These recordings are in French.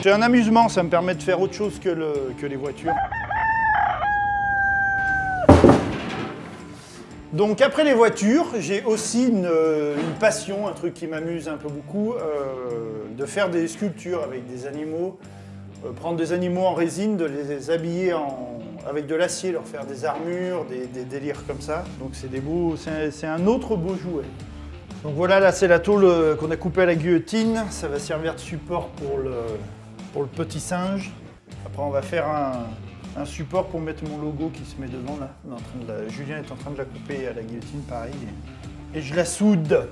J'ai un amusement, ça me permet de faire autre chose que les voitures. Donc après les voitures, j'ai aussi une passion, un truc qui m'amuse un peu beaucoup, de faire des sculptures avec des animaux, prendre des animaux en résine, de les habiller avec de l'acier, leur faire des armures, des délires comme ça. Donc c'est un autre beau jouet. Donc voilà, là c'est la tôle qu'on a coupée à la guillotine, ça va servir de support pour le petit singe. Après on va faire un support pour mettre mon logo qui se met devant là. Julien est en train de la couper à la guillotine pareil. Et je la soude.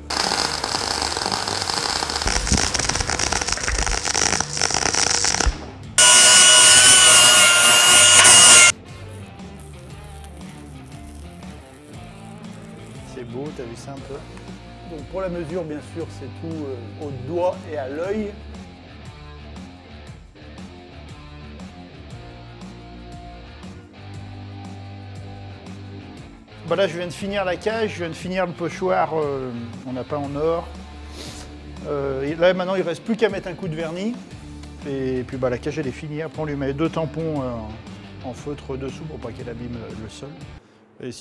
C'est beau, t'as vu ça un peu? Donc pour la mesure, bien sûr, c'est tout au doigt et à l'œil. Bah là, je viens de finir la cage, je viens de finir le pochoir, on n'a pas en or. Et là, maintenant, il ne reste plus qu'à mettre un coup de vernis. Et puis bah, la cage, elle est finie. Après, on lui met 2 tampons en feutre dessous pour pas qu'elle abîme le sol. Et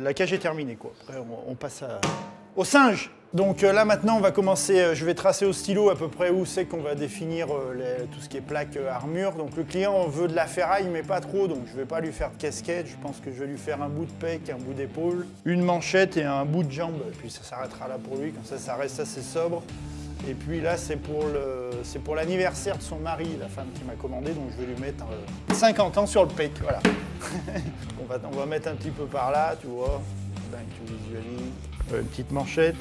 la cage est terminée, quoi. Après, on passe au singe. Donc là, maintenant, on va commencer. Je vais tracer au stylo à peu près où c'est qu'on va définir tout ce qui est plaque armure. Donc le client veut de la ferraille, mais pas trop. Donc je ne vais pas lui faire de casquette. Je pense que je vais lui faire un bout de pec, un bout d'épaule, une manchette et un bout de jambe. Et puis ça s'arrêtera là pour lui. Comme ça reste assez sobre. Et puis là, c'est pour l'anniversaire de son mari, la femme qui m'a commandé. Donc je vais lui mettre 50 ans sur le pec. Voilà. on va mettre un petit peu par là, tu vois. Là, tu visualises. Une petite manchette.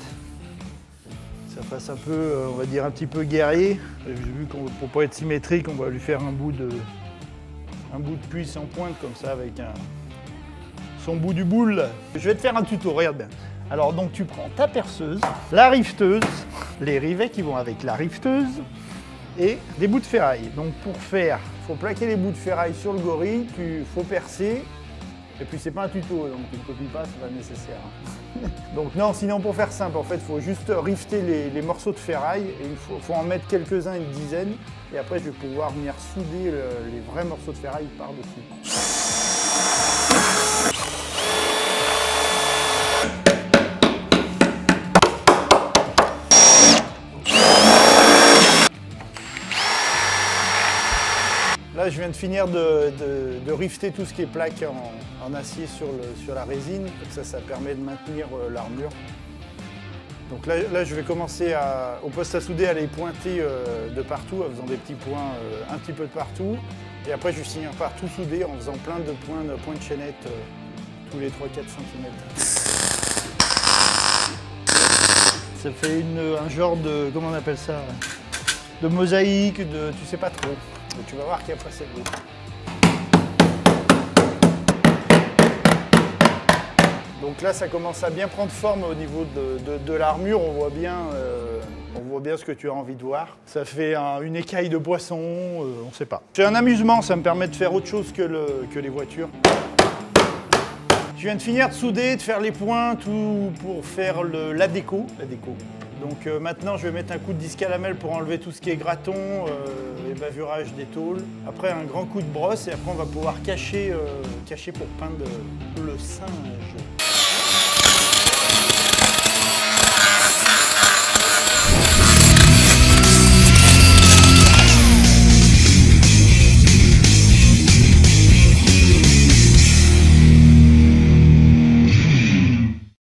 Ça fasse un peu, on va dire un petit peu guerrier. J'ai vu qu'on pour pas être symétrique, on va lui faire un bout de cuisse en pointe comme ça avec son bout du boule. Je vais te faire un tuto, regarde bien. Alors donc tu prends ta perceuse, la rifteuse, les rivets qui vont avec la rifteuse et des bouts de ferraille. Donc pour faire, il faut plaquer les bouts de ferraille sur le gorille, faut percer. Et puis c'est pas un tuto, donc tu ne copies pas, c'est pas nécessaire. Donc non, sinon pour faire simple, en fait, il faut juste rifter les morceaux de ferraille, et il faut en mettre quelques-uns, une dizaine, et après je vais pouvoir venir souder les vrais morceaux de ferraille par-dessus. Là, je viens de finir de rifter tout ce qui est plaque en acier sur la résine. Ça permet de maintenir l'armure. Donc là, je vais commencer au poste à souder à les pointer de partout, en faisant des petits points un petit peu de partout. Et après, je vais finir par tout souder en faisant plein de points de chaînette tous les 3-4 cm. Ça fait un genre de, comment on appelle ça, de mosaïque, tu sais pas trop. Mais tu vas voir qu'après c'est beau. Donc là, ça commence à bien prendre forme au niveau de l'armure. On voit bien ce que tu as envie de voir. Ça fait une écaille de poisson, on sait pas. J'ai un amusement, ça me permet de faire autre chose que les voitures. Je viens de finir de souder, de faire les points, tout pour faire la déco. Donc maintenant, je vais mettre un coup de disque à lamelle pour enlever tout ce qui est graton et bavurage des tôles. Après, un grand coup de brosse et après, on va pouvoir cacher pour peindre le singe.